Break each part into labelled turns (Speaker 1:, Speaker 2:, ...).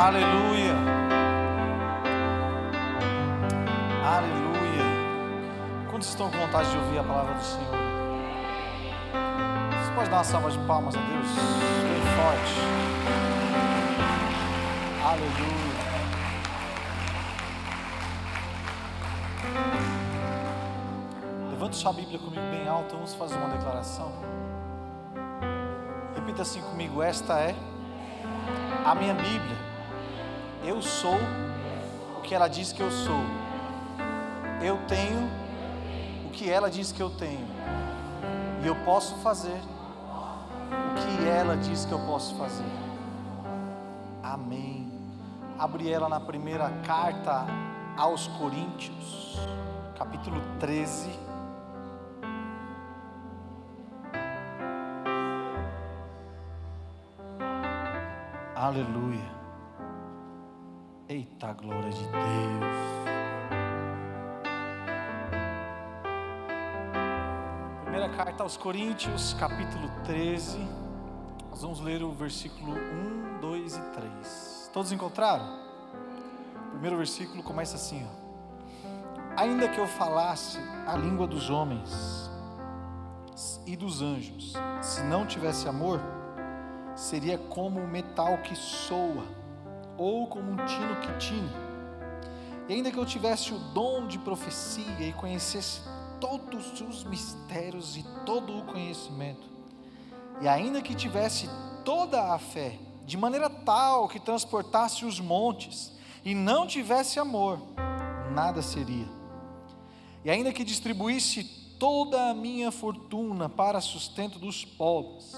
Speaker 1: Aleluia. Aleluia. Quantos estão com vontade de ouvir a palavra do Senhor? Você pode dar uma salva de palmas a Deus? Bem forte. Aleluia. Levante sua Bíblia comigo bem alto. Vamos fazer uma declaração. Repita assim comigo: esta é a minha Bíblia. Eu sou o que ela diz que eu sou. Eu tenho o que ela diz que eu tenho. E eu posso fazer o que ela diz que eu posso fazer. Amém. Abre ela na primeira carta aos Coríntios, capítulo 13. Aleluia. Eita, glória de Deus. Primeira carta aos Coríntios, capítulo 13. Nós vamos ler o versículo 1, 2 e 3. Todos encontraram? O primeiro versículo começa assim, ó. Ainda que eu falasse a língua dos homens e dos anjos, se não tivesse amor, seria como o metal que soa, ou como um tino que tine. E ainda que eu tivesse o dom de profecia e conhecesse todos os mistérios e todo o conhecimento, e ainda que tivesse toda a fé, de maneira tal que transportasse os montes, e não tivesse amor, nada seria. E ainda que distribuísse toda a minha fortuna para sustento dos pobres,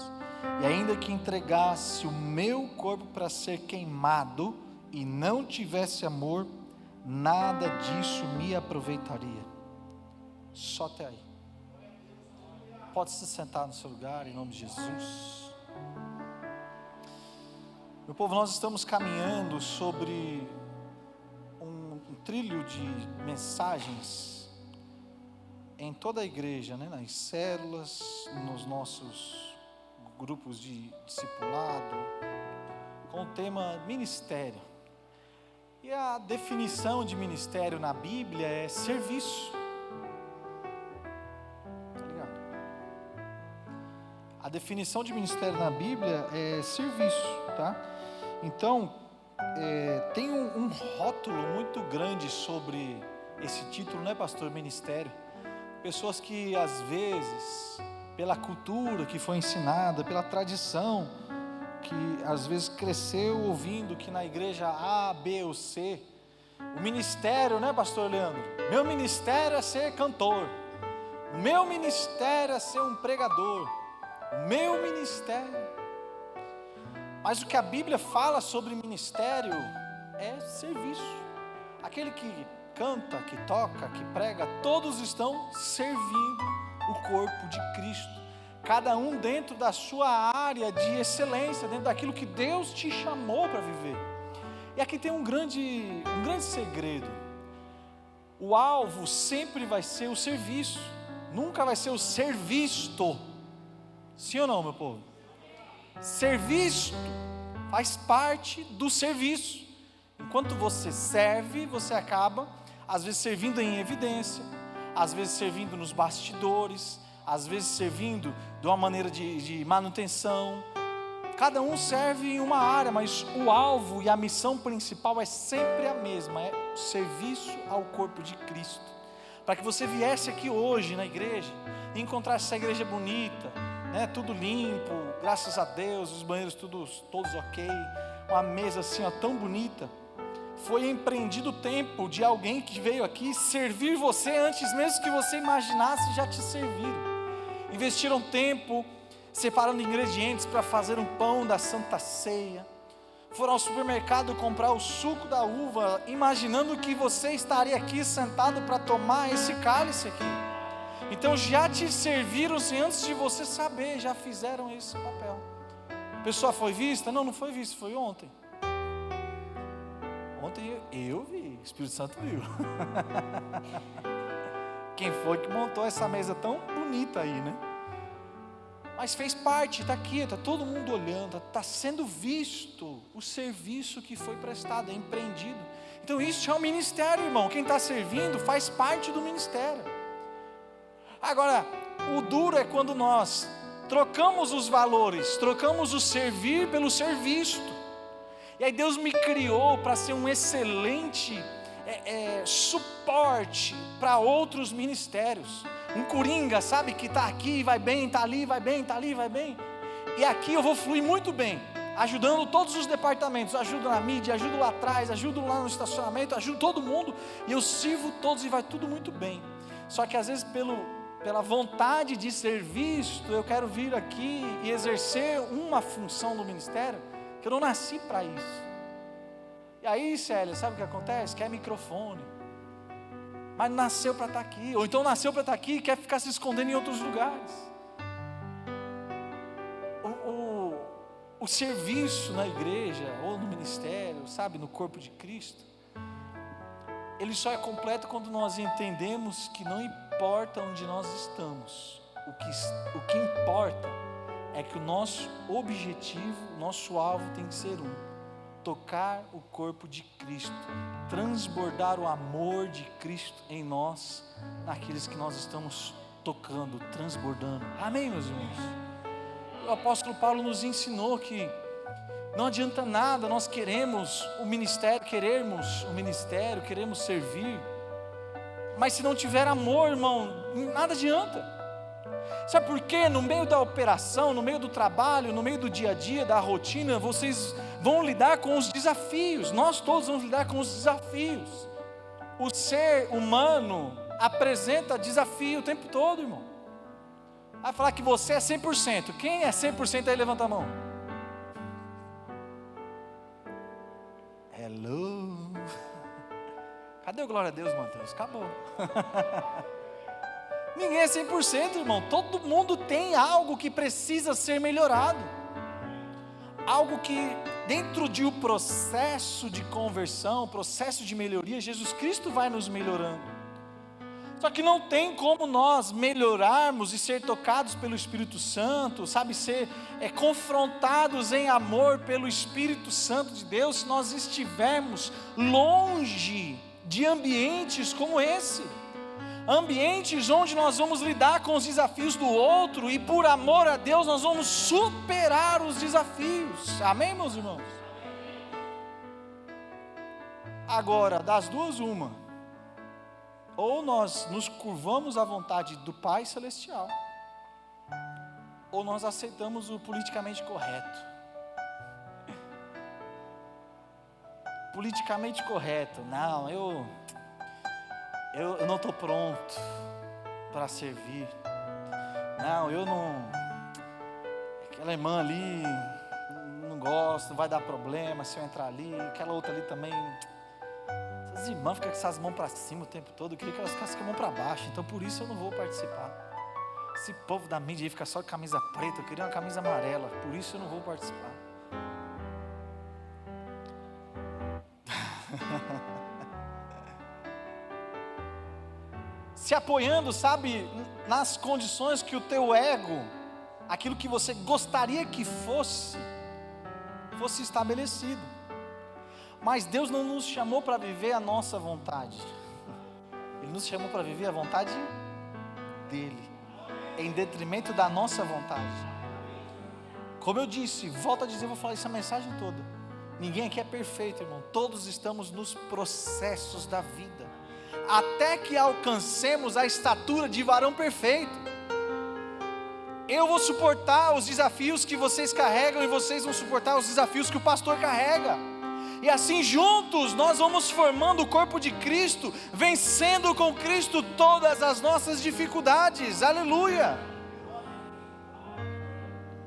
Speaker 1: e ainda que entregasse o meu corpo para ser queimado e não tivesse amor, nada disso me aproveitaria. Só até aí. Pode se sentar no seu lugar, em nome de Jesus. Meu povo, nós estamos caminhando sobre um trilho de mensagens em toda a igreja, né? Nas células, nos nossos grupos de discipulado, com o tema ministério. E a definição de ministério na Bíblia é serviço. Tá ligado? A definição de ministério na Bíblia é serviço, tá? Então, tem um rótulo muito grande sobre esse título, né, pastor? Ministério. Pessoas que às vezes, pela cultura que foi ensinada, pela tradição, que às vezes cresceu ouvindo que na igreja A, B ou C, o ministério, né, pastor Leandro? Meu ministério é ser cantor, o meu ministério é ser um pregador, o meu ministério. Mas o que a Bíblia fala sobre ministério é serviço. Aquele que canta, que toca, que prega, todos estão servindo o corpo de Cristo, cada um dentro da sua área de excelência, dentro daquilo que Deus te chamou para viver. E aqui tem um grande segredo. O alvo sempre vai ser o serviço, nunca vai ser o ser visto. Sim ou não, meu povo? Ser visto faz parte do serviço. Enquanto você serve, você acaba às vezes servindo em evidência, às vezes servindo nos bastidores, às vezes servindo de uma maneira de manutenção. Cada um serve em uma área, mas o alvo e a missão principal é sempre a mesma, é o serviço ao corpo de Cristo. Para que você viesse aqui hoje na igreja e encontrasse essa igreja bonita, né, tudo limpo, graças a Deus, os banheiros todos ok, uma mesa assim, ó, tão bonita. Foi empreendido o tempo de alguém que veio aqui servir você antes mesmo que você imaginasse, já te serviram. Investiram tempo separando ingredientes para fazer um pão da Santa Ceia. Foram ao supermercado comprar o suco da uva, imaginando que você estaria aqui sentado para tomar esse cálice aqui. Então já te serviram sem antes de você saber, já fizeram esse papel. A pessoa foi vista? Não foi vista, foi ontem. Ontem eu vi, o Espírito Santo viu. Quem foi que montou essa mesa tão bonita aí, né? mas fez parte, está aqui, está todo mundo olhando, está sendo visto o serviço que foi prestado, é empreendido. Então isso é um ministério, irmão. Quem está servindo faz parte do ministério. Agora, o duro é quando nós trocamos os valores, trocamos o servir pelo ser visto. E aí Deus me criou para ser um excelente suporte para outros ministérios. Um coringa, sabe, que está aqui, vai bem, está ali, vai bem, está ali, vai bem. E aqui eu vou fluir muito bem, ajudando todos os departamentos. Ajudo na mídia, ajudo lá atrás, ajudo lá no estacionamento, ajudo todo mundo. E eu sirvo todos e vai tudo muito bem. Só que às vezes pela vontade de ser visto, eu quero vir aqui e exercer uma função no ministério, que eu não nasci para isso. E aí, Célia, sabe o que acontece? Quer microfone, mas nasceu para estar aqui, ou então nasceu para estar aqui e quer ficar se escondendo em outros lugares. O serviço na igreja, ou no ministério, sabe, no corpo de Cristo, ele só é completo quando nós entendemos que não importa onde nós estamos, o que importa é que o nosso objetivo, o nosso alvo tem que ser tocar o corpo de Cristo, transbordar o amor de Cristo em nós, naqueles que nós estamos tocando, transbordando. Amém, meus irmãos? O apóstolo Paulo nos ensinou que não adianta nada nós queremos o ministério, queremos servir, mas se não tiver amor, irmão, nada adianta. Sabe por quê? No meio da operação, no meio do trabalho, no meio do dia a dia, da rotina, vocês vão lidar com os desafios. Nós todos vamos lidar com os desafios. O ser humano apresenta desafio o tempo todo, irmão. Vai falar que você é 100%. Quem é 100% aí, levanta a mão. Hello. Cadê o glória a Deus, Mateus? Acabou. Ninguém é 100%, irmão. Todo mundo tem algo que precisa ser melhorado. Algo que dentro de um processo de conversão, processo de melhoria, Jesus Cristo vai nos melhorando. Só que não tem como nós melhorarmos e ser tocados pelo Espírito Santo, sabe, ser confrontados em amor pelo Espírito Santo de Deus, se nós estivermos longe de ambientes como esse. Ambientes onde nós vamos lidar com os desafios do outro e por amor a Deus nós vamos superar os desafios. Amém, meus irmãos? Agora, das duas, uma. Ou nós nos curvamos à vontade do Pai Celestial, ou nós aceitamos o politicamente correto. Politicamente correto, não, eu não estou pronto para servir. Não, eu não. Aquela irmã ali não gosta, não vai dar problema se eu entrar ali. Aquela outra ali também. Essas irmãs ficam com essas mãos para cima o tempo todo. Eu queria que elas ficassem com a mão para baixo. Então por isso eu não vou participar. Esse povo da mídia aí fica só de camisa preta. Eu queria uma camisa amarela. Por isso eu não vou participar. Se apoiando, sabe, nas condições que o teu ego, aquilo que você gostaria que fosse estabelecido. Mas Deus não nos chamou para viver a nossa vontade. Ele nos chamou para viver a vontade dEle, em detrimento da nossa vontade. Como eu disse, volto a dizer, vou falar essa mensagem toda. Ninguém aqui é perfeito, irmão. Todos estamos nos processos da vida, até que alcancemos a estatura de varão perfeito. Eu vou suportar os desafios que vocês carregam e vocês vão suportar os desafios que o pastor carrega. E assim juntos nós vamos formando o corpo de Cristo, vencendo com Cristo todas as nossas dificuldades. Aleluia!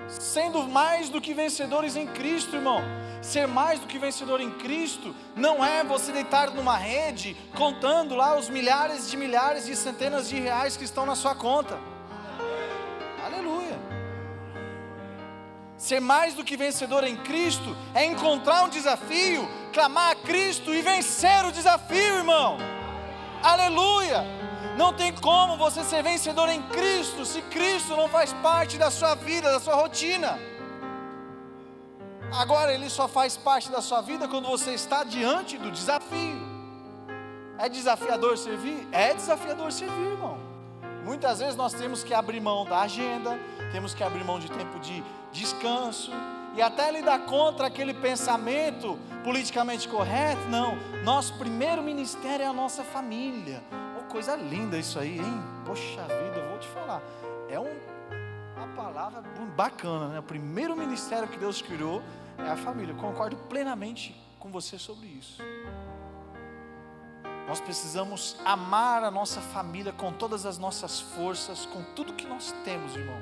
Speaker 1: Sendo mais do que vencedores em Cristo, irmão. Ser mais do que vencedor em Cristo não é você deitar numa rede contando lá os milhares e centenas de reais que estão na sua conta. Aleluia! Ser mais do que vencedor em Cristo é encontrar um desafio, clamar a Cristo e vencer o desafio, irmão. Aleluia! Não tem como você ser vencedor em Cristo se Cristo não faz parte da sua vida, da sua rotina. Agora Ele só faz parte da sua vida quando você está diante do desafio. É desafiador servir? É desafiador servir, irmão. Muitas vezes nós temos que abrir mão da agenda, temos que abrir mão de tempo de descanso, e até lidar contra aquele pensamento politicamente correto. Não, nosso primeiro ministério é a nossa família. Oh, coisa linda isso aí, hein? Poxa vida, eu vou te falar, é uma palavra bacana, né? O primeiro ministério que Deus criou é a família. Eu concordo plenamente com você sobre isso. Nós precisamos amar a nossa família com todas as nossas forças, com tudo que nós temos, irmão.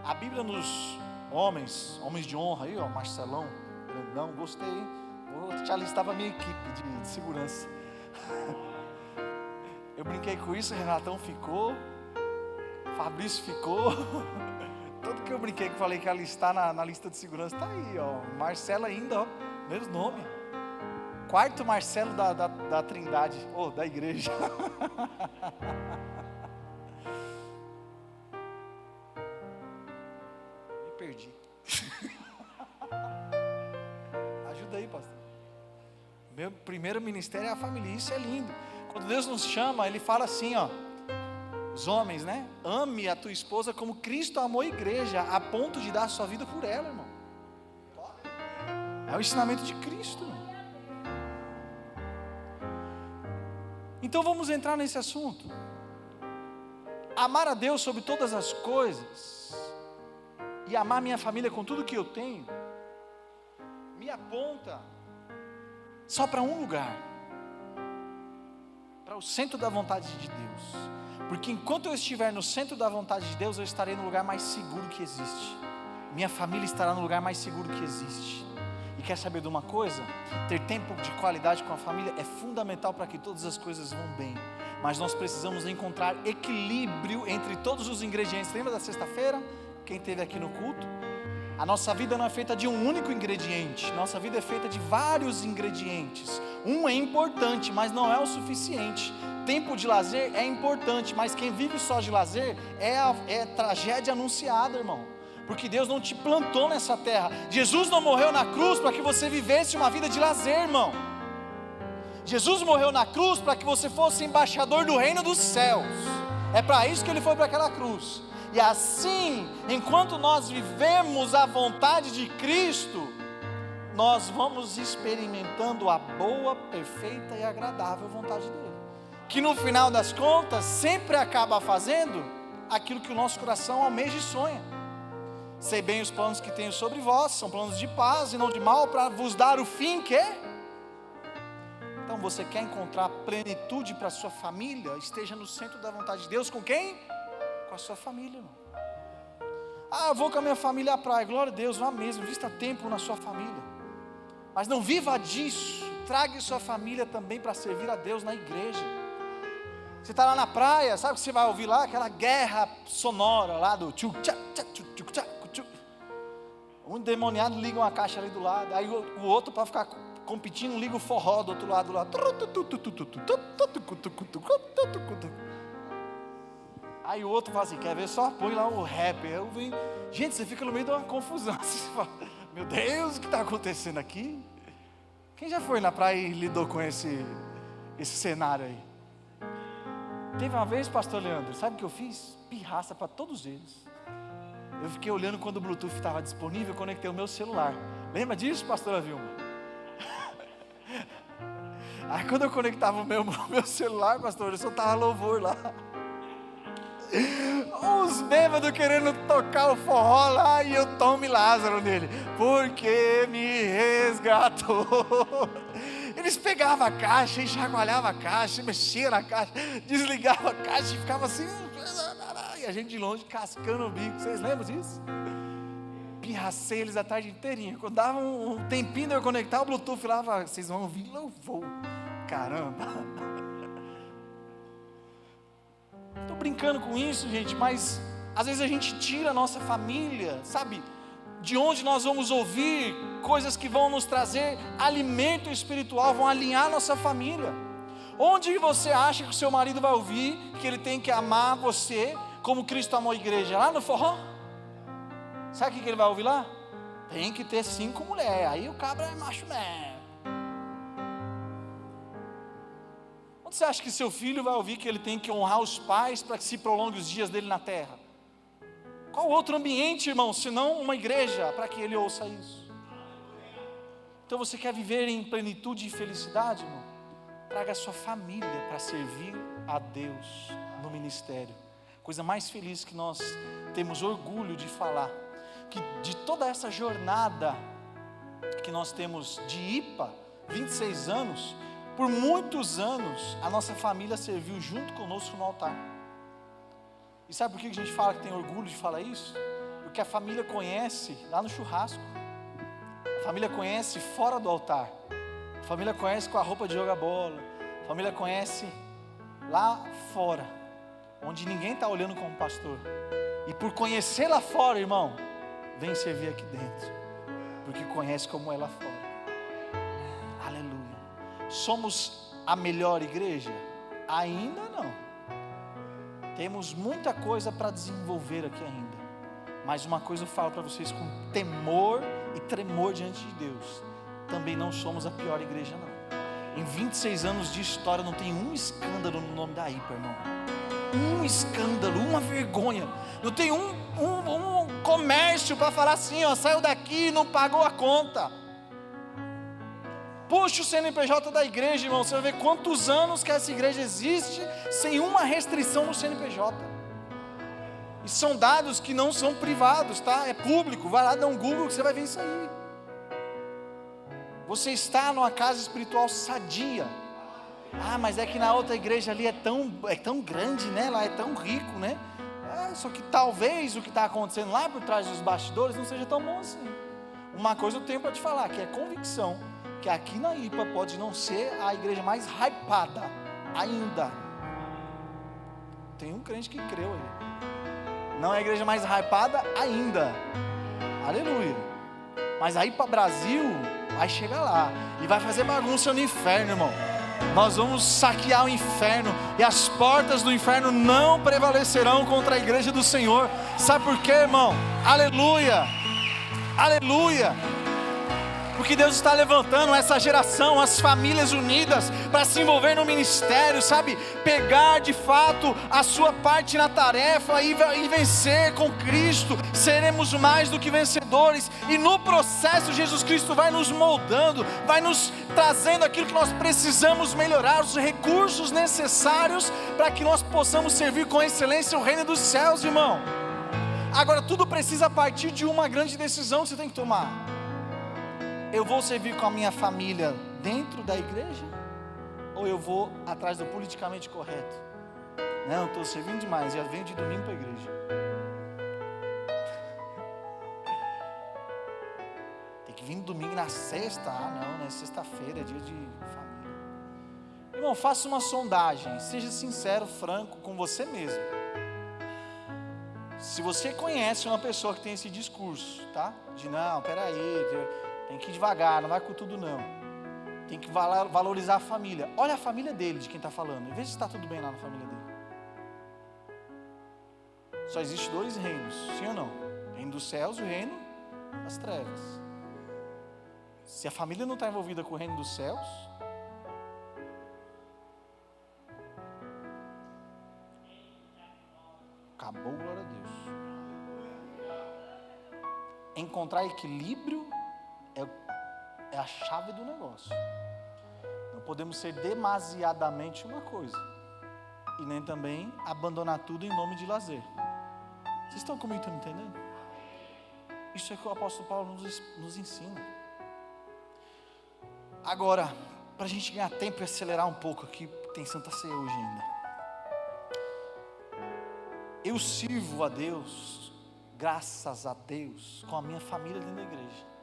Speaker 1: A Bíblia nos homens de honra aí, ó, Marcelão, grandão, gostei, hein? Vou te alistar para a minha equipe de segurança. Eu brinquei com isso, Renatão ficou, Fabrício ficou. Tudo que eu brinquei, que falei que ia alistar na lista de segurança, tá aí, ó. Marcelo ainda, ó, mesmo nome. Quarto Marcelo da Trindade, ou da igreja. Me perdi. Ajuda aí, pastor. Meu primeiro ministério é a família, isso é lindo. Quando Deus nos chama, Ele fala assim, ó. Os homens, né? Ame a tua esposa como Cristo amou a igreja, a ponto de dar a sua vida por ela, irmão. É o ensinamento de Cristo, irmão. Então vamos entrar nesse assunto. Amar a Deus sobre todas as coisas e amar minha família com tudo que eu tenho me aponta só para um lugar, para o centro da vontade de Deus. Porque enquanto eu estiver no centro da vontade de Deus, eu estarei no lugar mais seguro que existe. Minha família estará no lugar mais seguro que existe. E quer saber de uma coisa? Ter tempo de qualidade com a família é fundamental para que todas as coisas vão bem. Mas nós precisamos encontrar equilíbrio entre todos os ingredientes. Lembra da sexta-feira? Quem esteve aqui no culto? A nossa vida não é feita de um único ingrediente. Nossa vida é feita de vários ingredientes. Um é importante, mas não é o suficiente. Tempo de lazer é importante, mas quem vive só de lazer é tragédia anunciada, irmão. Porque Deus não te plantou nessa terra. Jesus não morreu na cruz para que você vivesse uma vida de lazer, irmão. Jesus morreu na cruz para que você fosse embaixador do reino dos céus. É para isso que Ele foi para aquela cruz. E assim, enquanto nós vivemos a vontade de Cristo, nós vamos experimentando a boa, perfeita e agradável vontade dEle. Que no final das contas, sempre acaba fazendo aquilo que o nosso coração almeja e sonha. Sei bem os planos que tenho sobre vós, são planos de paz e não de mal, para vos dar o fim que é. Então você quer encontrar plenitude para a sua família? Esteja no centro da vontade de Deus. Com quem? Com a sua família, irmão. Ah, eu vou com a minha família à praia. Glória a Deus, vá mesmo, invista tempo na sua família. Mas não viva disso. Traga sua família também para servir a Deus na igreja. Você está lá na praia, sabe o que você vai ouvir lá? Aquela guerra sonora lá do tchu tchá tchá tchu tchu tchá tchu. Um endemoniado liga uma caixa ali do lado, aí o outro, para ficar competindo, liga o forró do outro lado lá. Aí o outro fala assim, quer ver só? Põe lá o rap. Gente, você fica no meio de uma confusão. Você fala, meu Deus, o que está acontecendo aqui? Quem já foi na praia e lidou com esse cenário aí? Teve uma vez, pastor Leandro, sabe o que eu fiz? Pirraça para todos eles. Eu fiquei olhando quando o Bluetooth estava disponível, eu conectei o meu celular. Lembra disso, pastora Vilma? Aí quando eu conectava o meu celular, pastor, eu soltava louvor lá. Uns bêbados querendo tocar o forró lá e eu Tom Lázaro nele. Porque me resgatou. Eles pegavam a caixa, enxagualhavam a caixa, mexiam na caixa, desligavam a caixa e ficavam assim. E a gente de longe cascando o bico. Vocês lembram disso? Pirracei eles a tarde inteirinha. Quando dava um tempinho de eu conectar o Bluetooth lá, vocês vão ouvir louvor. Caramba. Estou brincando com isso, gente, mas às vezes a gente tira a nossa família, sabe? De onde nós vamos ouvir coisas que vão nos trazer alimento espiritual, vão alinhar nossa família. Onde você acha que o seu marido vai ouvir que ele tem que amar você como Cristo amou a igreja? Lá no forró? Sabe o que ele vai ouvir lá? Tem que ter 5 mulheres, aí o cabra é macho mesmo. Onde você acha que seu filho vai ouvir que ele tem que honrar os pais para que se prolongue os dias dele na terra? Qual outro ambiente, irmão, senão uma igreja, para que ele ouça isso? Então você quer viver em plenitude e felicidade, irmão? Traga a sua família para servir a Deus no ministério. Coisa mais feliz que nós temos orgulho de falar, que de toda essa jornada que nós temos de IPA, 26 anos, por muitos anos a nossa família serviu junto conosco no altar. E sabe por que a gente fala que tem orgulho de falar isso? Porque a família conhece lá no churrasco, a família conhece fora do altar, a família conhece com a roupa de jogar bola, a família conhece lá fora, onde ninguém está olhando como pastor. E por conhecer lá fora, irmão, vem servir aqui dentro, porque conhece como é lá fora. Aleluia. Somos a melhor igreja? Ainda não. Temos muita coisa para desenvolver aqui ainda. Mas uma coisa eu falo para vocês com temor e tremor diante de Deus: também não somos a pior igreja, não. Em 26 anos de história não tem um escândalo no nome da IPA, irmão. Um escândalo, uma vergonha. Não tem um comércio para falar assim, ó, saiu daqui e não pagou a conta. Puxa o CNPJ da igreja, irmão, você vai ver quantos anos que essa igreja existe sem uma restrição no CNPJ. E são dados que não são privados, tá? É público, vai lá, dá um Google que você vai ver isso aí. Você está numa casa espiritual sadia. Ah, mas é que na outra igreja ali é tão grande, né? Lá é tão rico, né? Só que talvez o que está acontecendo lá por trás dos bastidores não seja tão bom assim. Uma coisa eu tenho para te falar, que é convicção, que aqui na IPA pode não ser a igreja mais hypada ainda. Tem um crente que creu aí. Não é a igreja mais hypada ainda. Aleluia. Mas a IPA Brasil vai chegar lá e vai fazer bagunça no inferno, irmão. Nós vamos saquear o inferno, e as portas do inferno não prevalecerão contra a igreja do Senhor. Sabe por quê, irmão? Aleluia, aleluia. Porque Deus está levantando essa geração, as famílias unidas, para se envolver no ministério, sabe? Pegar de fato a sua parte na tarefa e vencer com Cristo. Seremos mais do que vencedores, e no processo Jesus Cristo vai nos moldando, vai nos trazendo aquilo que nós precisamos melhorar, os recursos necessários para que nós possamos servir com excelência o reino dos céus, irmão. Agora tudo precisa partir de uma grande decisão que você tem que tomar. Eu vou servir com a minha família dentro da igreja, ou eu vou atrás do politicamente correto? Não, estou servindo demais, já venho de domingo para a igreja. Tem que vir no domingo e na sexta. Não, é sexta-feira, é dia de família. Irmão, faça uma sondagem, seja sincero, franco com você mesmo. Se você conhece uma pessoa que tem esse discurso, tá? De não, peraí, tem que ir devagar, não vai com tudo não. Tem que valorizar a família. Olha a família dele, de quem está falando. Veja se está tudo bem lá na família dele. Só existe 2 reinos, sim ou não? O reino dos céus e o reino das trevas. Se a família não está envolvida com o reino dos céus, acabou, glória a Deus. Encontrar equilíbrio é a chave do negócio. Não podemos ser demasiadamente uma coisa, e nem também abandonar tudo em nome de lazer. Vocês estão comigo, estão entendendo? Isso é que o apóstolo Paulo nos ensina. Agora, para a gente ganhar tempo e acelerar um pouco aqui, tem Santa Ceia hoje ainda. Eu sirvo a Deus, graças a Deus, com a minha família dentro da igreja.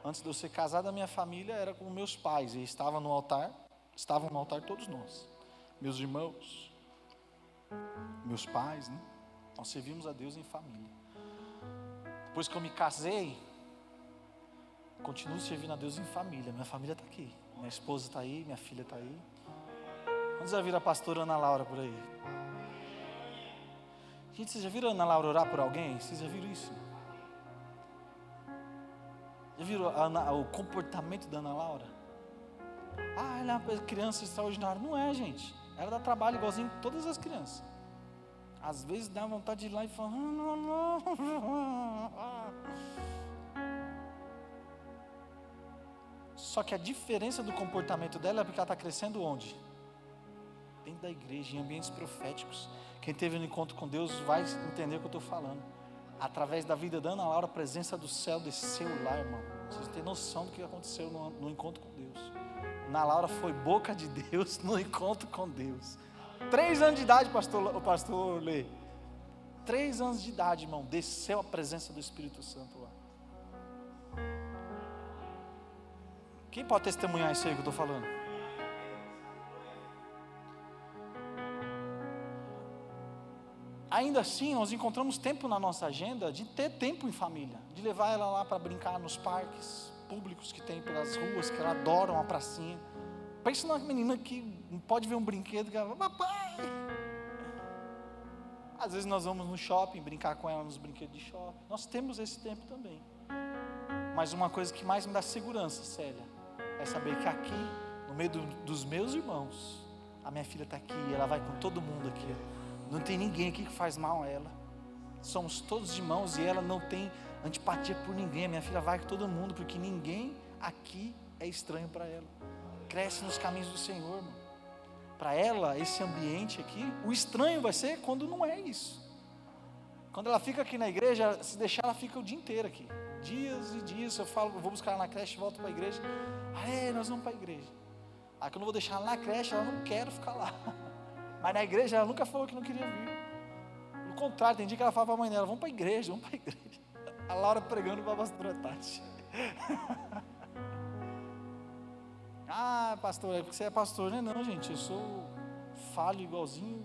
Speaker 1: Antes de eu ser casado, a minha família era com meus pais, e estavam no altar todos nós, meus irmãos, meus pais, né? Nós servimos a Deus em família. Depois que eu me casei, continuo servindo a Deus em família. Minha família está aqui, minha esposa está aí, minha filha está aí. Quantos já viram a pastora Ana Laura por aí? Gente, vocês já viram a Ana Laura orar por alguém? Vocês já viram isso? Já viram o comportamento da Ana Laura? Ah, ela é uma criança extraordinária. Não é, gente. Ela dá trabalho igualzinho todas as crianças. Às vezes dá vontade de ir lá e falar, não. Só que a diferença do comportamento dela é porque ela está crescendo onde? Dentro da igreja, em ambientes proféticos. Quem teve um encontro com Deus vai entender o que eu estou falando. Através da vida da Ana Laura, a presença do céu desceu lá, irmão. Vocês têm noção do que aconteceu no encontro com Deus. Ana Laura foi boca de Deus no encontro com Deus. 3 anos de idade, o pastor Lê. 3 anos de idade, irmão, desceu a presença do Espírito Santo lá. Quem pode testemunhar isso aí que eu estou falando? Ainda assim, nós encontramos tempo na nossa agenda de ter tempo em família, de levar ela lá para brincar nos parques públicos que tem pelas ruas, que ela adora uma pracinha. Pensa numa menina que não pode ver um brinquedo, que ela fala, papai. Às vezes nós vamos no shopping, brincar com ela nos brinquedos de shopping. Nós temos esse tempo também. Mas uma coisa que mais me dá segurança, Célia, é saber que aqui, no meio dos meus irmãos, a minha filha está aqui, ela vai com todo mundo aqui. Não tem ninguém aqui que faz mal a ela. Somos todos irmãos e ela não tem antipatia por ninguém. A minha filha vai com todo mundo, porque ninguém aqui é estranho para ela. Cresce nos caminhos do Senhor, irmão. Para ela, esse ambiente aqui, o estranho vai ser quando não é isso. Quando ela fica aqui na igreja, se deixar, ela fica o dia inteiro aqui. Dias e dias, eu falo, eu vou buscar ela na creche, volto para a igreja. Nós vamos para a igreja. Aí quando eu vou deixar ela na creche, ela não quer ficar lá. Mas na igreja ela nunca falou que não queria vir. No contrário, tem dia que ela fala para a mãe dela, vamos para a igreja, vamos para a igreja. A Laura pregando para a pastora Tati. Pastor, é porque você é pastor, né? Não, gente, eu sou falho igualzinho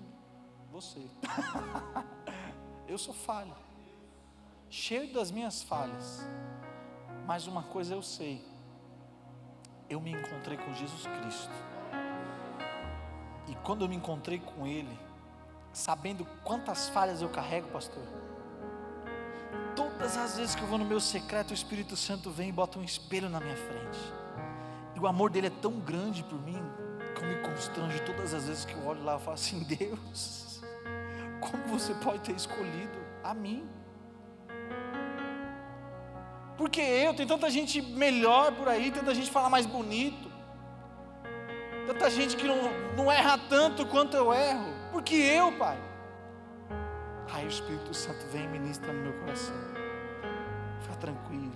Speaker 1: você. Eu sou falho, cheio das minhas falhas. Mas uma coisa eu sei, eu me encontrei com Jesus Cristo. E quando eu me encontrei com Ele, sabendo quantas falhas eu carrego, pastor, todas as vezes que eu vou no meu secreto, o Espírito Santo vem e bota um espelho na minha frente. E o amor dele é tão grande por mim, que eu me constranjo todas as vezes que eu olho lá, eu falo assim, Deus, como você pode ter escolhido a mim? Porque tem tanta gente melhor por aí, tanta gente fala mais bonito, tanta gente que não erra tanto quanto eu erro, porque eu, Pai. Aí o Espírito Santo vem e ministra no meu coração. Fica tranquilo,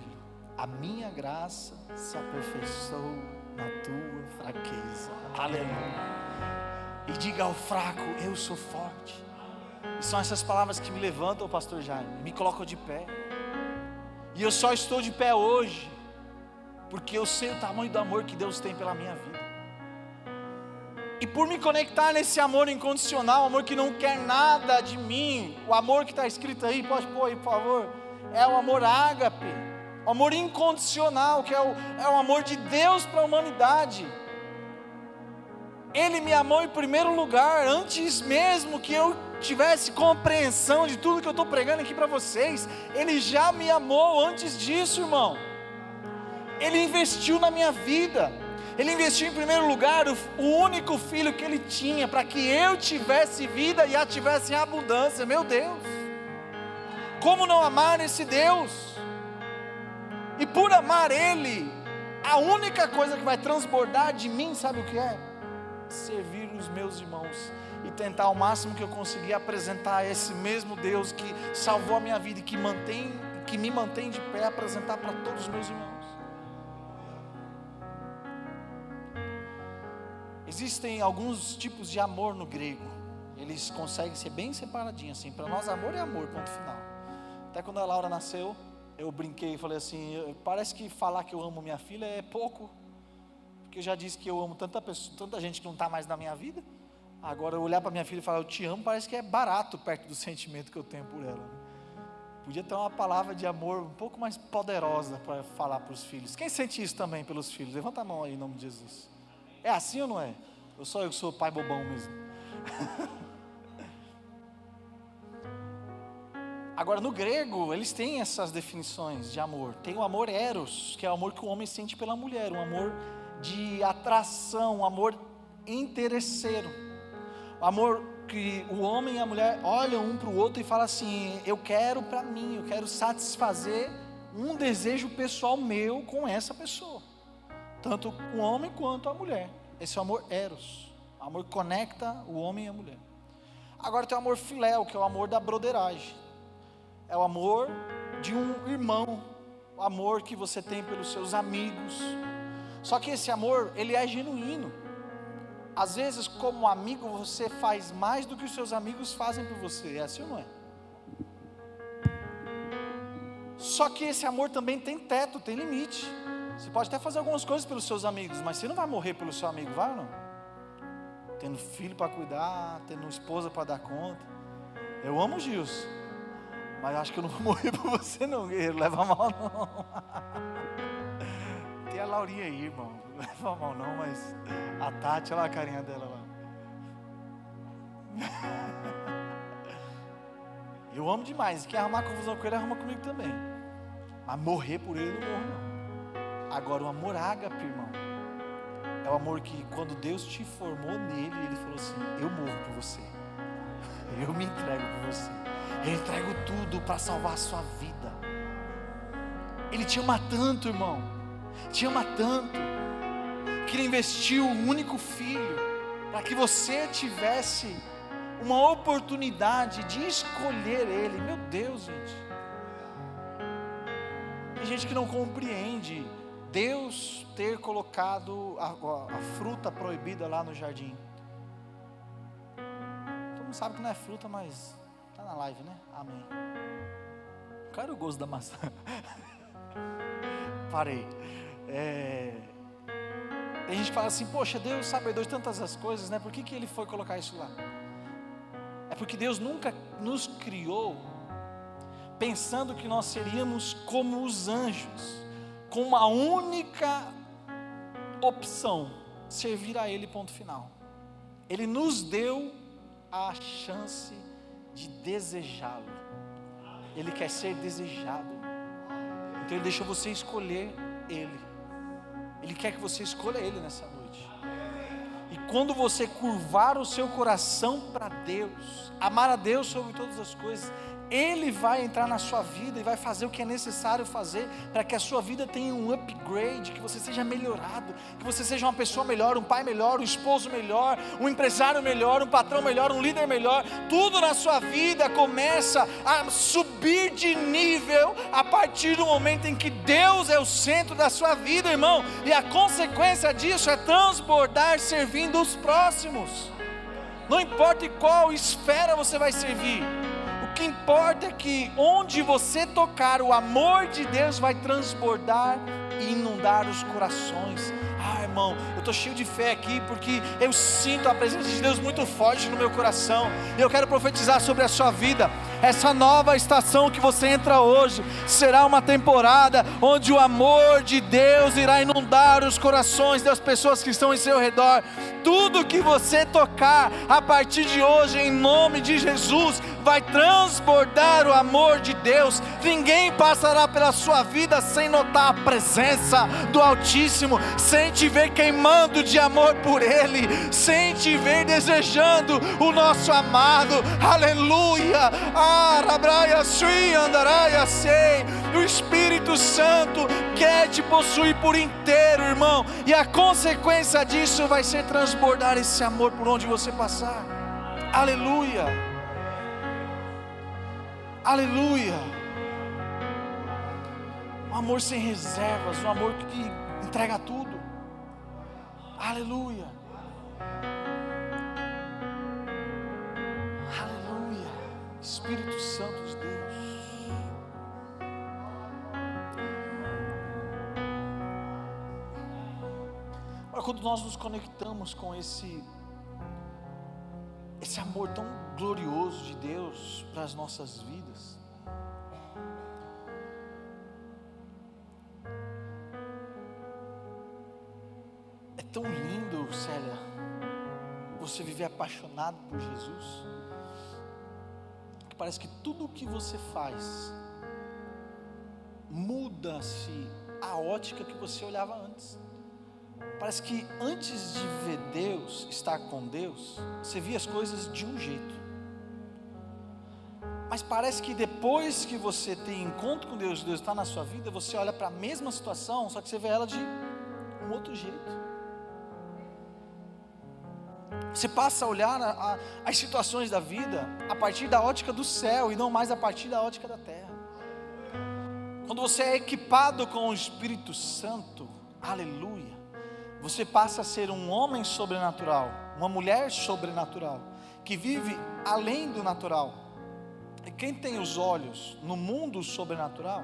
Speaker 1: a minha graça se aperfeiçoa na tua fraqueza. Aleluia. E diga ao fraco, eu sou forte. E são essas palavras que me levantam, pastor Jaime, me colocam de pé. E eu só estou de pé hoje porque eu sei o tamanho do amor que Deus tem pela minha vida. E por me conectar nesse amor incondicional, amor que não quer nada de mim, o amor que está escrito aí, pode pôr aí por favor, é o amor ágape, o amor incondicional, que é o amor de Deus para a humanidade. Ele me amou em primeiro lugar, antes mesmo que eu tivesse compreensão de tudo que eu estou pregando aqui para vocês. Ele já me amou antes disso, irmão. Ele investiu na minha vida. Ele investiu em primeiro lugar o único filho que ele tinha, para que eu tivesse vida e a tivesse em abundância. Meu Deus, como não amar esse Deus? E por amar Ele, a única coisa que vai transbordar de mim, sabe o que é? Servir os meus irmãos e tentar ao máximo que eu conseguir apresentar esse mesmo Deus que salvou a minha vida e que me mantém de pé, apresentar para todos os meus irmãos. Existem alguns tipos de amor no grego, eles conseguem ser bem separadinhos assim. Para nós amor é amor, ponto final. Até quando a Laura nasceu, eu brinquei e falei assim, parece que falar que eu amo minha filha é pouco, porque eu já disse que eu amo tanta gente que não está mais na minha vida. Agora eu olhar para minha filha e falar eu te amo, parece que é barato perto do sentimento que eu tenho por ela. Podia ter uma palavra de amor um pouco mais poderosa para falar para os filhos. Quem sente isso também pelos filhos? Levanta a mão aí em nome de Jesus. É assim ou não é? Ou só eu que sou pai bobão mesmo? Agora, no grego, eles têm essas definições de amor. Tem o amor eros, que é o amor que o homem sente pela mulher, um amor de atração, um amor interesseiro. O amor que o homem e a mulher olham um para o outro e falam assim: eu quero para mim, eu quero satisfazer um desejo pessoal meu com essa pessoa. Tanto o homem quanto a mulher. Esse é o amor eros. O amor que conecta o homem e a mulher. Agora tem o amor filéu, que é o amor da broderagem. É o amor de um irmão, o amor que você tem pelos seus amigos. Só que esse amor, ele é genuíno. Às vezes, como amigo, você faz mais do que os seus amigos fazem por você. É assim ou não é? Só que esse amor também tem teto, tem limite. Você pode até fazer algumas coisas pelos seus amigos, mas você não vai morrer pelo seu amigo, vai ou não? Tendo filho para cuidar, tendo esposa para dar conta. Eu amo o Gilson, mas acho que eu não vou morrer por você não, guerreiro. Leva mal não. Tem a Laurinha aí, irmão. Não leva mal não, mas a Tati, olha lá a carinha dela lá. Eu amo demais. Quem arrumar confusão com ele, arruma comigo também. Mas morrer por ele, não morro não. Agora o amor ágape, irmão, é o amor que quando Deus te formou nele, Ele falou assim: eu morro por você, eu me entrego por você, eu entrego tudo para salvar a sua vida. Ele te ama tanto, irmão, te ama tanto, que Ele investiu o único filho, para que você tivesse uma oportunidade de escolher Ele. Meu Deus, gente, tem gente que não compreende Deus ter colocado a fruta proibida lá no jardim. Todo mundo sabe que não é fruta, mas está na live, né? Amém. Qual era o gosto da maçã? Parei. A gente fala assim: poxa, Deus sabedor de tantas as coisas, né? Por que Ele foi colocar isso lá? É porque Deus nunca nos criou pensando que nós seríamos como os anjos, com uma única opção: servir a Ele, ponto final. Ele nos deu a chance de desejá-lo. Ele quer ser desejado, então Ele deixou você escolher Ele. Ele quer que você escolha Ele nessa noite. E quando você curvar o seu coração para Deus, amar a Deus sobre todas as coisas, Ele vai entrar na sua vida e vai fazer o que é necessário fazer para que a sua vida tenha um upgrade, que você seja melhorado, que você seja uma pessoa melhor, um pai melhor, um esposo melhor, um empresário melhor, um patrão melhor, um líder melhor. Tudo na sua vida começa a subir de nível a partir do momento em que Deus é o centro da sua vida, irmão. E a consequência disso é transbordar servindo os próximos. Não importa em qual esfera você vai servir, o que importa é que onde você tocar, o amor de Deus vai transbordar e inundar os corações. Irmão, eu estou cheio de fé aqui, porque eu sinto a presença de Deus muito forte no meu coração, e eu quero profetizar sobre a sua vida. Essa nova estação que você entra hoje, será uma temporada onde o amor de Deus irá inundar os corações das pessoas que estão em seu redor. Tudo que você tocar, a partir de hoje, em nome de Jesus, vai transbordar o amor de Deus. Ninguém passará pela sua vida sem notar a presença do Altíssimo, sem te ver queimando de amor por Ele, sem te ver desejando o nosso amado. Aleluia. O Espírito Santo quer te possuir por inteiro, irmão, e a consequência disso vai ser transbordar esse amor por onde você passar. Aleluia. Aleluia. Um amor sem reservas, um amor que entrega tudo. Aleluia. Aleluia. Espírito Santo de Deus. Agora, quando nós nos conectamos com esse amor tão glorioso de Deus para as nossas vidas, é tão lindo, Célia, você viver apaixonado por Jesus, que parece que tudo o que você faz muda-se a ótica que você olhava antes. Parece que antes de ver Deus, estar com Deus, você via as coisas de um jeito. Mas parece que depois que você tem encontro com Deus, Deus está na sua vida, você olha para a mesma situação, só que você vê ela de um outro jeito. Você passa a olhar as situações da vida a partir da ótica do céu e não mais a partir da ótica da terra. Quando você é equipado com o Espírito Santo, aleluia, você passa a ser um homem sobrenatural, uma mulher sobrenatural, que vive além do natural. E quem tem os olhos no mundo sobrenatural,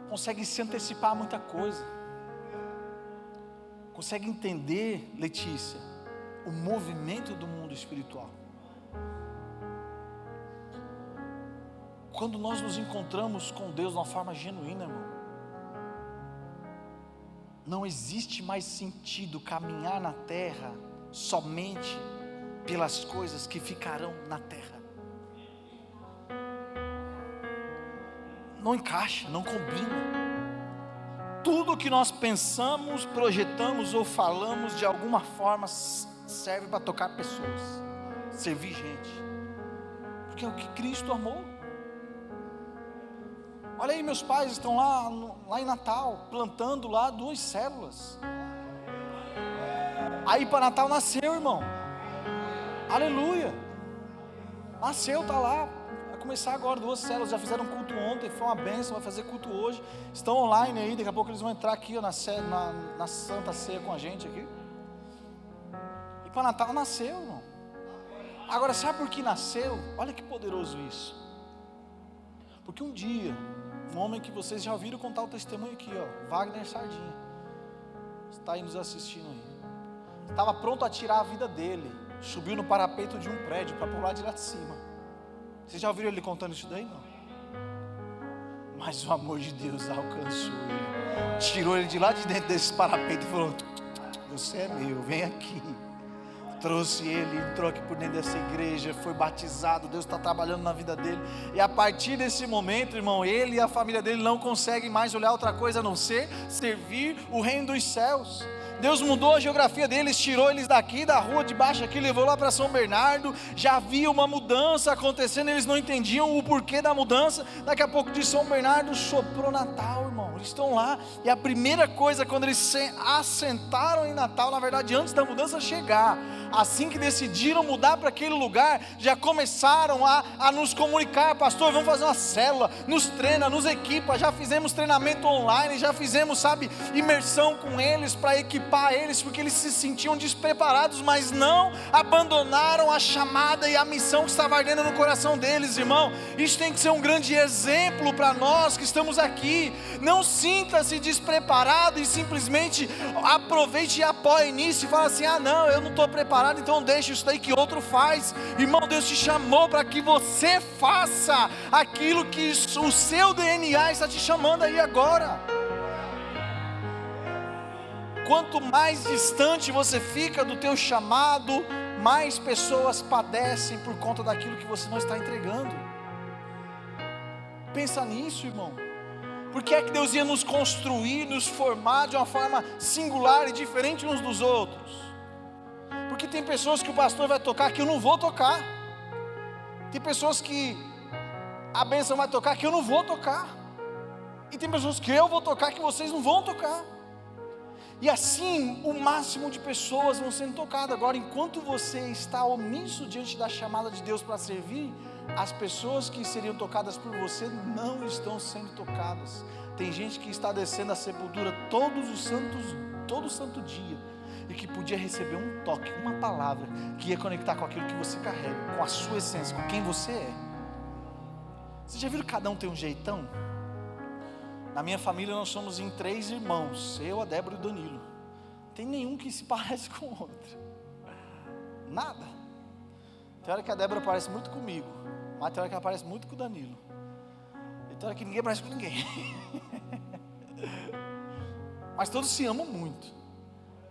Speaker 1: consegue se antecipar a muita coisa, consegue entender, Letícia, o movimento do mundo espiritual. Quando nós nos encontramos com Deus de uma forma genuína, irmão, não existe mais sentido caminhar na terra somente pelas coisas que ficarão na terra. Não encaixa, não combina. Tudo que nós pensamos, projetamos ou falamos de alguma forma serve para tocar pessoas, servir gente, porque é o que Cristo amou. Olha aí, meus pais estão lá em Natal, plantando lá 2 células. Aí para Natal nasceu, irmão. Aleluia. Nasceu, está lá. Vai começar agora 2 células. Já fizeram culto ontem, foi uma bênção. Vai fazer culto hoje. Estão online aí, daqui a pouco eles vão entrar aqui ó, na Santa Ceia com a gente aqui. E para Natal nasceu, irmão. Agora sabe por que nasceu? Olha que poderoso isso. Porque um dia, um homem que vocês já ouviram contar o testemunho aqui, ó, Wagner Sardinha, está aí nos assistindo aí, estava pronto a tirar a vida dele, subiu no parapeito de um prédio para pular de lá de cima. Vocês já ouviram ele contando isso daí? Não? Mas o amor de Deus alcançou ele, tirou ele de lá de dentro desse parapeito e falou: você é meu, vem aqui. Trouxe ele, entrou aqui por dentro dessa igreja, foi batizado, Deus está trabalhando na vida dele, e a partir desse momento, irmão, ele e a família dele não conseguem mais olhar outra coisa a não ser servir o reino dos céus. Deus mudou a geografia deles, tirou eles daqui da rua de baixo aqui, levou lá para São Bernardo. Já havia uma mudança acontecendo, eles não entendiam o porquê da mudança. Daqui a pouco de São Bernardo soprou Natal, irmão. Eles estão lá, e a primeira coisa, quando eles se assentaram em Natal, na verdade antes da mudança chegar, assim que decidiram mudar para aquele lugar, já começaram a nos comunicar: pastor, vamos fazer uma célula, nos treina, nos equipa. Já fizemos treinamento online, já fizemos, sabe, imersão com eles, para equipar eles, porque eles se sentiam despreparados, mas não abandonaram a chamada e a missão que estava ardendo no coração deles, irmão. Isso tem que ser um grande exemplo para nós que estamos aqui. Não sinta-se despreparado e simplesmente aproveite e apoie nisso e fala assim: ah não, eu não estou preparado, então deixa isso daí que outro faz. Irmão, Deus te chamou para que você faça aquilo que o seu DNA está te chamando aí agora. Quanto mais distante você fica do teu chamado, mais pessoas padecem por conta daquilo que você não está entregando. Pensa nisso, irmão. Por que é que Deus ia nos construir, nos formar de uma forma singular e diferente uns dos outros? Porque tem pessoas que o pastor vai tocar que eu não vou tocar. Tem pessoas que a bênção vai tocar que eu não vou tocar. E tem pessoas que eu vou tocar que vocês não vão tocar. E assim, o máximo de pessoas vão sendo tocadas. Agora, enquanto você está omisso diante da chamada de Deus para servir, as pessoas que seriam tocadas por você não estão sendo tocadas. Tem gente que está descendo a sepultura todo santo dia, e que podia receber um toque, uma palavra, que ia conectar com aquilo que você carrega, com a sua essência, com quem você é. Vocês já viram que cada um tem um jeitão? Na minha família nós somos em 3 irmãos, eu, a Débora e o Danilo. Não tem nenhum que se parece com o outro, nada. Tem hora que a Débora parece muito comigo, mas tem hora que ela parece muito com o Danilo, e tem hora que ninguém parece com ninguém. Mas todos se amam muito.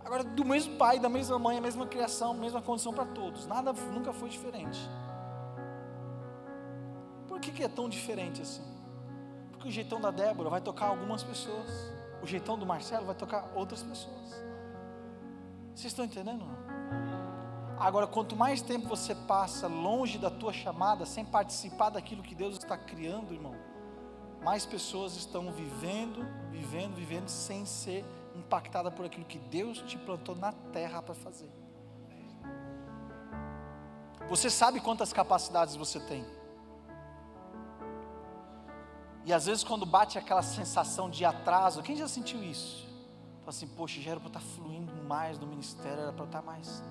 Speaker 1: Agora, do mesmo pai, da mesma mãe, a mesma criação, a mesma condição para todos. Nada, nunca foi diferente. Por que é tão diferente assim? Porque o jeitão da Débora vai tocar algumas pessoas. O jeitão do Marcelo vai tocar outras pessoas. Vocês estão entendendo? Agora, quanto mais tempo você passa longe da tua chamada, sem participar daquilo que Deus está criando, irmão, mais pessoas estão vivendo sem ser impactada por aquilo que Deus te plantou na terra para fazer. Você sabe quantas capacidades você tem? E às vezes quando bate aquela sensação de atraso, quem já sentiu isso? Fala assim, poxa, já era para eu estar fluindo mais no ministério, era para eu estar mais.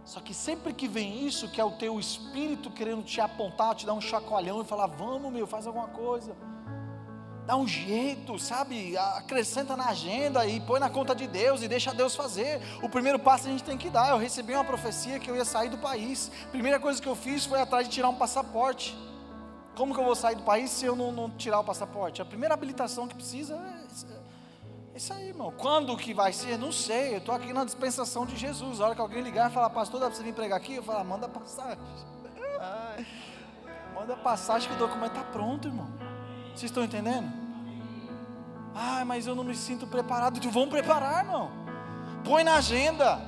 Speaker 1: Só que sempre que vem isso, que é o teu espírito querendo te apontar, te dar um chacoalhão e falar, vamos meu, faz alguma coisa. Dá um jeito, sabe, acrescenta na agenda e põe na conta de Deus e deixa Deus fazer. O primeiro passo a gente tem que dar. Eu recebi uma profecia que eu ia sair do país. Primeira coisa que eu fiz foi atrás de tirar um passaporte. Como que eu vou sair do país se eu não tirar o passaporte? A primeira habilitação que precisa é isso aí, irmão. Quando que vai ser? Não sei, eu estou aqui na dispensação de Jesus. A hora que alguém ligar e falar, pastor, dá para você vir pregar aqui? Eu falo, manda passagem. Manda passagem que o documento está pronto, irmão. Vocês estão entendendo? Mas eu não me sinto preparado. Vamos preparar, irmão. Põe na agenda.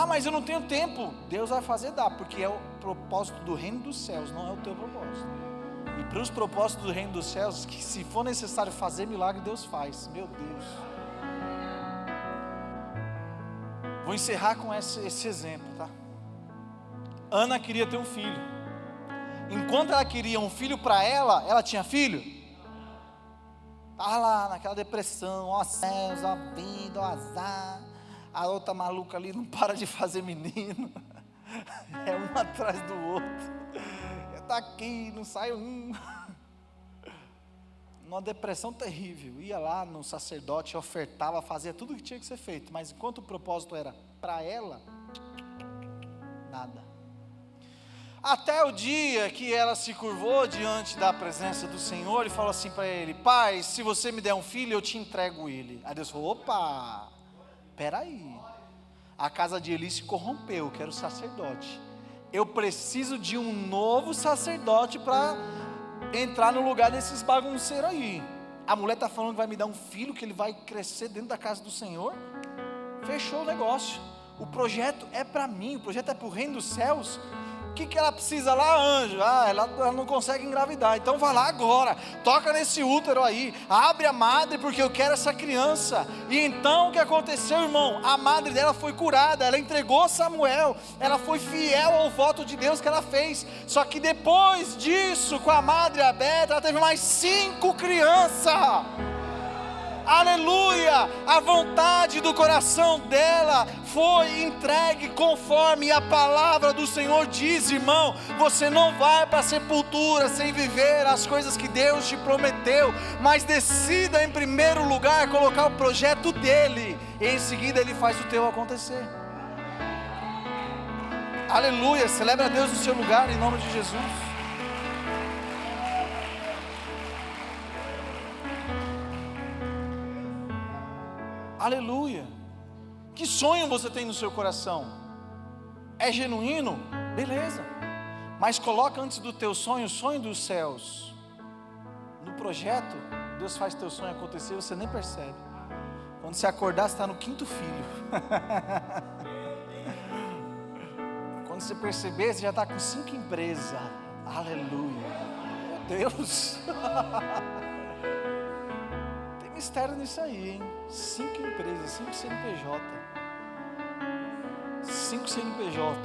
Speaker 1: Mas eu não tenho tempo. Deus vai fazer dar, porque é o propósito do reino dos céus, não é o teu propósito. E para os propósitos do reino dos céus, que se for necessário fazer milagre, Deus faz. Meu Deus. Vou encerrar com esse exemplo, tá? Ana queria ter um filho. Enquanto ela queria um filho para ela tinha filho? Estava lá naquela depressão, ó céus, ó vida, ó azar. A outra maluca ali não para de fazer menino. É um atrás do outro. Está aqui, não sai um. Uma depressão terrível. Ia lá no sacerdote, ofertava, fazia tudo o que tinha que ser feito. Mas enquanto o propósito era para ela, nada. Até o dia que ela se curvou diante da presença do Senhor e falou assim para ele, pai, se você me der um filho, eu te entrego ele. Aí Deus falou, opa, peraí, a casa de Eli se corrompeu, que era o sacerdote. Eu preciso de um novo sacerdote para entrar no lugar desses bagunceiros aí. A mulher está falando que vai me dar um filho, que ele vai crescer dentro da casa do Senhor. Fechou o negócio. O projeto é para mim, o projeto é para o reino dos céus. O que ela precisa lá, anjo? Ela não consegue engravidar, então vai lá agora, toca nesse útero aí, abre a madre porque eu quero essa criança. E então o que aconteceu, irmão? A madre dela foi curada, ela entregou Samuel, ela foi fiel ao voto de Deus que ela fez. Só que depois disso, com a madre aberta, ela teve mais 5 crianças. Aleluia, a vontade do coração dela foi entregue conforme a palavra do Senhor diz, irmão. Você não vai para a sepultura sem viver as coisas que Deus te prometeu, mas decida em primeiro lugar colocar o projeto dele, e em seguida ele faz o teu acontecer. Aleluia, celebra a Deus no seu lugar em nome de Jesus. Aleluia. Que sonho você tem no seu coração? É genuíno? Beleza. Mas coloca antes do teu sonho, o sonho dos céus. No projeto, Deus faz teu sonho acontecer, você nem percebe. Quando você acordar, você está no 5º filho. Quando você perceber, você já está com 5 empresas. Aleluia. Meu Deus. Mistério nisso aí, hein? 5 empresas, 5 CNPJ. 5 CNPJ.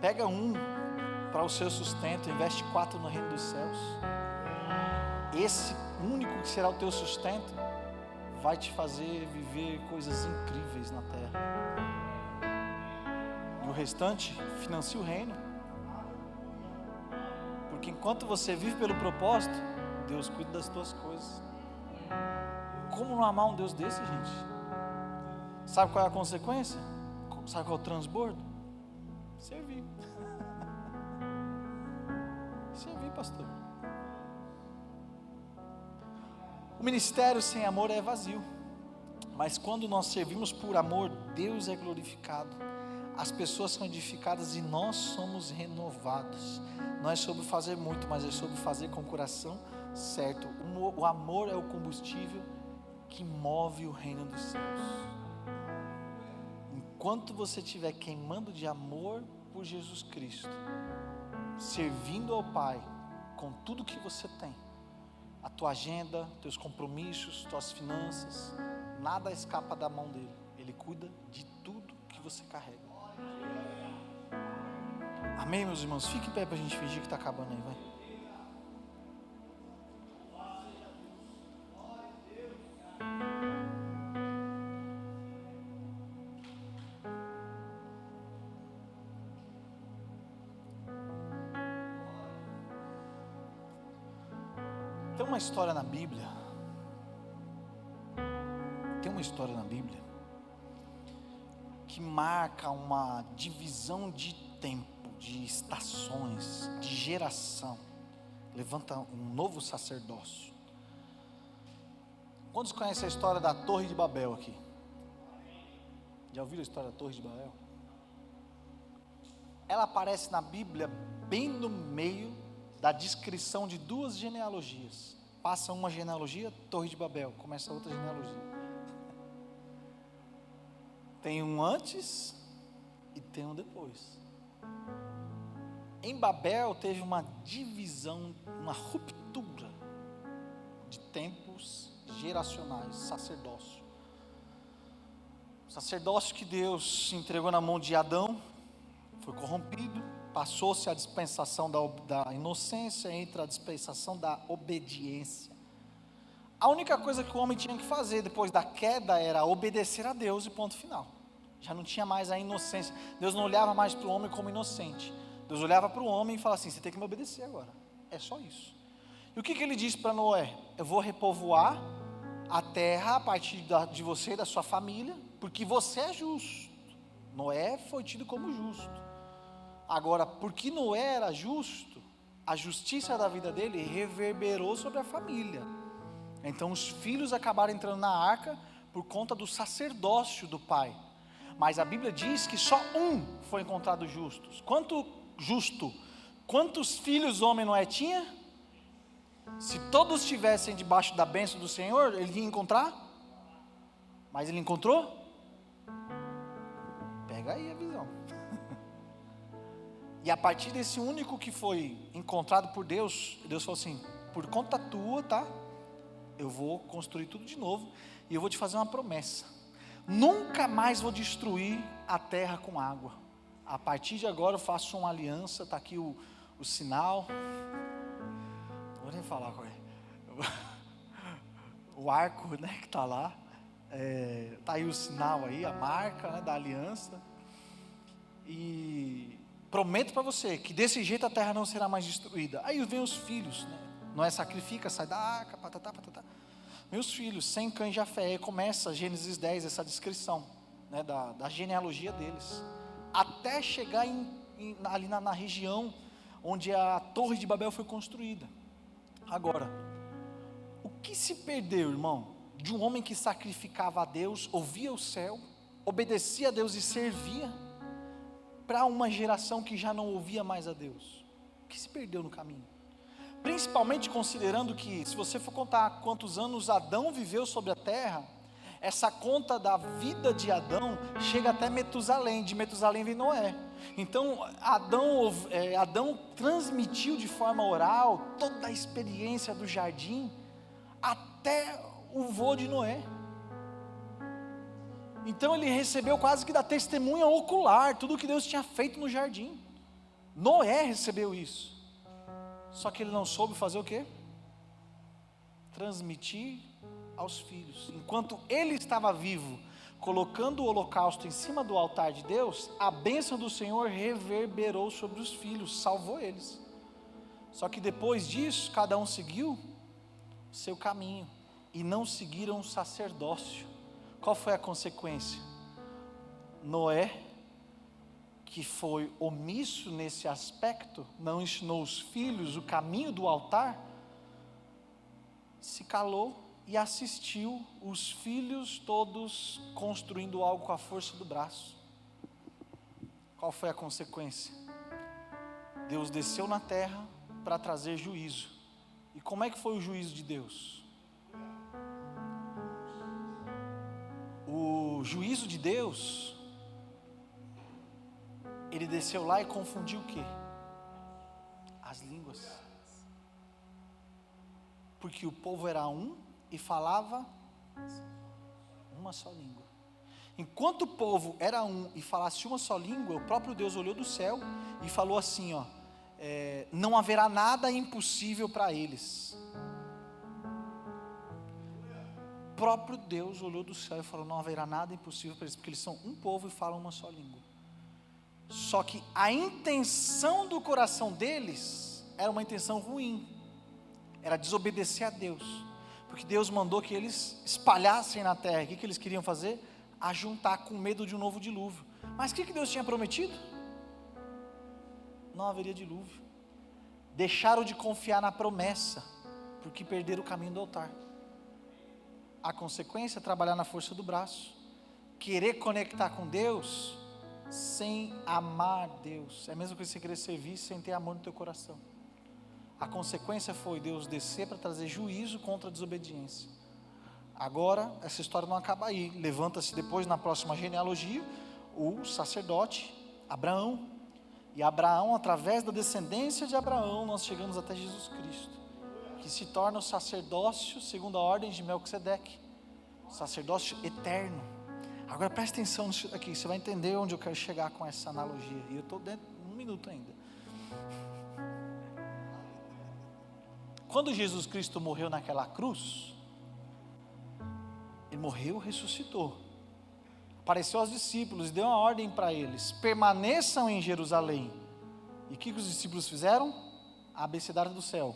Speaker 1: Pega um para o seu sustento, investe 4 no reino dos céus. Esse único que será o teu sustento vai te fazer viver coisas incríveis na terra. E o restante, financia o reino. Porque enquanto você vive pelo propósito, Deus cuida das tuas coisas. Como não amar um Deus desse, gente? Sabe qual é a consequência? Sabe qual é o transbordo? Servir. Servir, pastor. O ministério sem amor é vazio. Mas quando nós servimos por amor, Deus é glorificado, as pessoas são edificadas e nós somos renovados. Não é sobre fazer muito, mas é sobre fazer com o coração certo. O amor é o combustível que move o reino dos céus. Enquanto você estiver queimando de amor por Jesus Cristo, servindo ao Pai com tudo que você tem, a tua agenda, teus compromissos, tuas finanças, nada escapa da mão dele. Ele cuida de tudo que você carrega. Amém, meus irmãos? Fique em pé para a gente fingir que está acabando aí, vai. Tem uma história na Bíblia que marca uma divisão de tempo, de estações, de geração. Levanta um novo sacerdócio. Quantos conhecem a história da Torre de Babel aqui? Já ouviram a história da Torre de Babel? Ela aparece na Bíblia bem no meio da descrição de duas genealogias. Passa uma genealogia, Torre de Babel, começa outra genealogia. Tem um antes e tem um depois. Em Babel teve uma divisão, uma ruptura de tempos geracionais, sacerdócio. O sacerdócio que Deus entregou na mão de Adão foi corrompido, passou-se a dispensação da inocência, entra a dispensação da obediência. A única coisa que o homem tinha que fazer depois da queda era obedecer a Deus e ponto final. Já não tinha mais a inocência. Deus não olhava mais para o homem como inocente. Deus olhava para o homem e falava assim: você tem que me obedecer agora. É só isso. E o que ele disse para Noé? Eu vou repovoar a terra a partir de você e da sua família, porque você é justo. Noé foi tido como justo. Agora, porque Noé era justo, a justiça da vida dele reverberou sobre a família. Então os filhos acabaram entrando na arca por conta do sacerdócio do pai. Mas a Bíblia diz que só um foi encontrado justo. Quantos filhos homem Noé tinha? Se todos estivessem debaixo da bênção do Senhor, ele ia encontrar? Mas ele encontrou? Pega aí a visão. E a partir desse único que foi encontrado por Deus, Deus falou assim: por conta tua, tá? Eu vou construir tudo de novo e eu vou te fazer uma promessa: nunca mais vou destruir a terra com água. A partir de agora eu faço uma aliança. Está aqui o sinal. Não vou nem falar com ele. O arco, né, que está lá. Está aí o sinal aí, a marca, né, da aliança. E prometo para você que desse jeito a terra não será mais destruída. Aí vem os filhos, né? Noé sacrifica, sai da arca, patatá. Meus filhos, sem cães de Jafé. Aí começa Gênesis 10, essa descrição, né, da genealogia deles, até chegar ali na região onde a Torre de Babel foi construída. Agora, o que se perdeu, irmão, de um homem que sacrificava a Deus, ouvia o céu, obedecia a Deus e servia, para uma geração que já não ouvia mais a Deus? O que se perdeu no caminho? Principalmente considerando que, se você for contar quantos anos Adão viveu sobre a terra, essa conta da vida de Adão chega até Metusalém. De Metusalém vem Noé. Então Adão transmitiu de forma oral toda a experiência do jardim até o vô de Noé. Então ele recebeu quase que da testemunha ocular tudo o que Deus tinha feito no jardim. Noé recebeu isso. Só que ele não soube fazer o quê? Transmitir aos filhos. Enquanto ele estava vivo, colocando o holocausto em cima do altar de Deus, a bênção do Senhor reverberou sobre os filhos, salvou eles. Só que depois disso, cada um seguiu o seu caminho e não seguiram o sacerdócio. Qual foi a consequência? Noé, que foi omisso nesse aspecto, não ensinou os filhos o caminho do altar, se calou e assistiu os filhos todos construindo algo com a força do braço. Qual foi a consequência? Deus desceu na terra para trazer juízo. E como é que foi o juízo de Deus? O juízo de Deus, ele desceu lá e confundiu o quê? As línguas. Porque o povo era um e falava uma só língua. Enquanto o povo era um e falasse uma só língua, o próprio Deus olhou do céu e falou assim, não haverá nada impossível para eles. O próprio Deus olhou do céu e falou, não haverá nada impossível para eles, porque eles são um povo e falam uma só língua. Só que a intenção do coração deles era uma intenção ruim, era desobedecer a Deus, porque Deus mandou que eles espalhassem na terra. O que eles queriam fazer? Ajuntar, com medo de um novo dilúvio. Mas o que Deus tinha prometido? Não haveria dilúvio. Deixaram de confiar na promessa, porque perderam o caminho do altar. A consequência é trabalhar na força do braço, querer conectar com Deus sem amar Deus. É a mesma coisa que você querer servir sem ter amor no teu coração. A consequência foi Deus descer para trazer juízo contra a desobediência. Agora, essa história não acaba aí. Levanta-se depois, na próxima genealogia, o sacerdote Abraão. E Abraão, através da descendência de Abraão, nós chegamos até Jesus Cristo, que se torna o sacerdócio segundo a ordem de Melquisedeque, sacerdócio eterno. Agora preste atenção nisso aqui, você vai entender onde eu quero chegar com essa analogia. E eu estou dentro de 1 minuto ainda. Quando Jesus Cristo morreu naquela cruz, Ele morreu, ressuscitou, apareceu aos discípulos e deu uma ordem para eles: permaneçam em Jerusalém. E o que os discípulos fizeram? A abecedário do céu: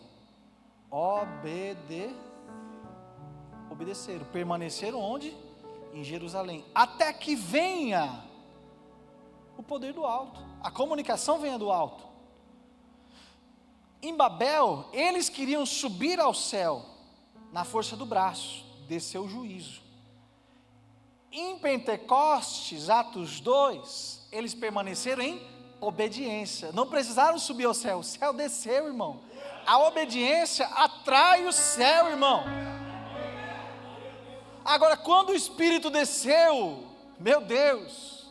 Speaker 1: obedeceram, permaneceram onde? Em Jerusalém, até que venha o poder do alto, a comunicação venha do alto. Em Babel, eles queriam subir ao céu, na força do braço, desceu o juízo. Em Pentecostes, Atos 2, eles permaneceram em obediência, não precisaram subir ao céu, o céu desceu, irmão. A obediência atrai o céu, irmão. Agora, quando o Espírito desceu, meu Deus,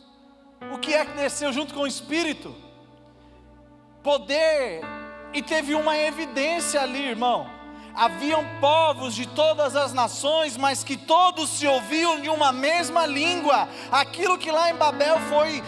Speaker 1: o que é que desceu junto com o Espírito? Poder. E teve uma evidência ali, irmão. Haviam povos de todas as nações, mas que todos se ouviam de uma mesma língua. Aquilo que lá em Babel foi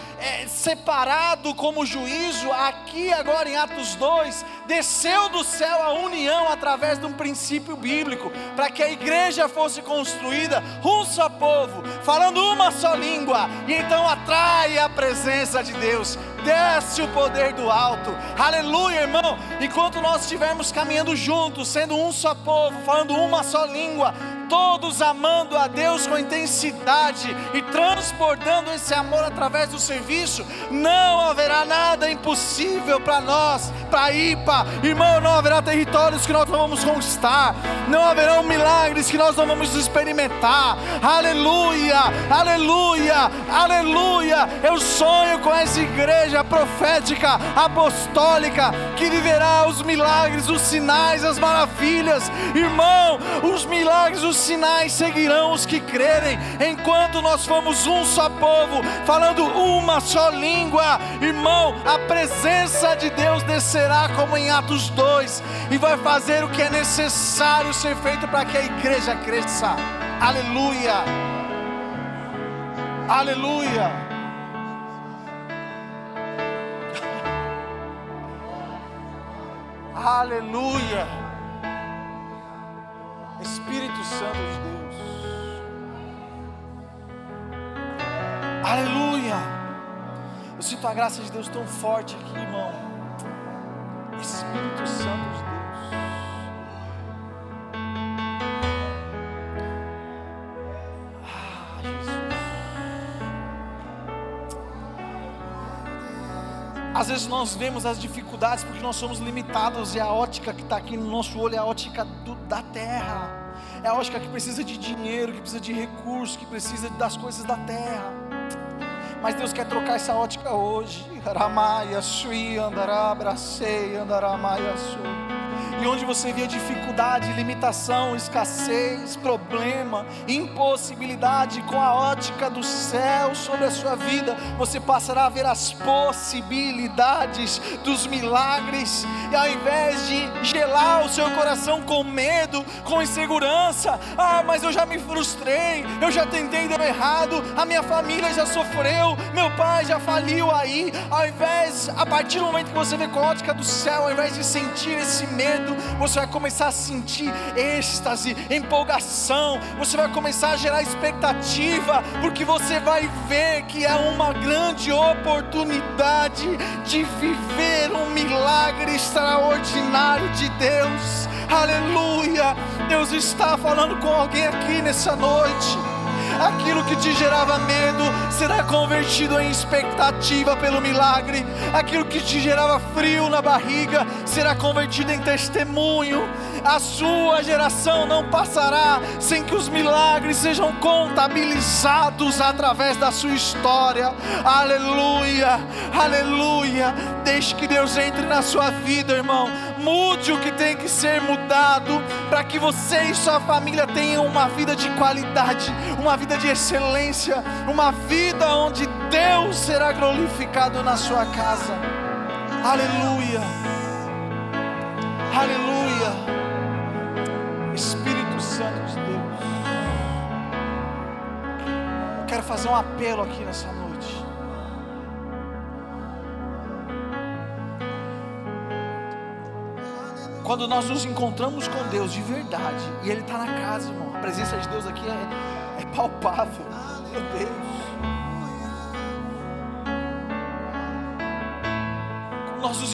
Speaker 1: separado como juízo, aqui agora em Atos 2, desceu do céu a união através de um princípio bíblico, para que a igreja fosse construída, um só povo, falando uma só língua, e então atrai a presença de Deus, desce o poder do alto, aleluia, irmão. Enquanto nós estivermos caminhando juntos, sendo um só povo, falando uma só língua, todos amando a Deus com intensidade e transbordando esse amor através do serviço, não haverá nada impossível para nós, para IPA, irmão. Não haverá territórios que nós não vamos conquistar, não haverão milagres que nós não vamos experimentar, aleluia, aleluia, aleluia. Eu sonho com essa igreja profética, apostólica, que viverá os milagres, os sinais, as maravilhas, irmão. Os milagres, os sinais seguirão os que crerem, enquanto nós formos um só povo, falando uma só língua, irmão. A presença de Deus descerá como em Atos 2, e vai fazer o que é necessário ser feito para que a igreja cresça, aleluia, aleluia. Aleluia. Espírito Santo de Deus, aleluia. Eu sinto a graça de Deus tão forte aqui, irmão. Espírito Santo de Deus, Jesus. Às vezes nós vemos as dificuldades porque nós somos limitados, e a ótica que está aqui no nosso olho é a ótica da terra. É a ótica que precisa de dinheiro, que precisa de recursos, que precisa das coisas da terra. Mas Deus quer trocar essa ótica hoje. Ramaya Sui Andará Bracei Andaramaya Sui. E onde você via dificuldade, limitação, escassez, problema, impossibilidade, com a ótica do céu sobre a sua vida, você passará a ver as possibilidades dos milagres. E ao invés de gelar o seu coração com medo, com insegurança, mas eu já me frustrei, eu já tentei, deu errado, a minha família já sofreu, meu pai já faliu aí. Ao invés, a partir do momento que você vê com a ótica do céu, ao invés de sentir esse medo, você vai começar a sentir êxtase, empolgação, você vai começar a gerar expectativa, porque você vai ver que é uma grande oportunidade de viver um milagre extraordinário de Deus. Aleluia! Deus está falando com alguém aqui nessa noite. Aquilo que te gerava medo será convertido em expectativa pelo milagre. Aquilo que te gerava frio na barriga será convertido em testemunho. A sua geração não passará sem que os milagres sejam contabilizados através da sua história. Aleluia, aleluia. Deixe que Deus entre na sua vida, irmão. Mude o que tem que ser mudado, para que você e sua família tenham uma vida de qualidade, uma vida de excelência, uma vida onde Deus será glorificado na sua casa. Aleluia, aleluia. Espírito Santo de Deus, eu quero fazer um apelo aqui nessa noite. Quando nós nos encontramos com Deus de verdade, e Ele está na casa, irmão, a presença de Deus aqui é palpável. Meu Deus, nós nos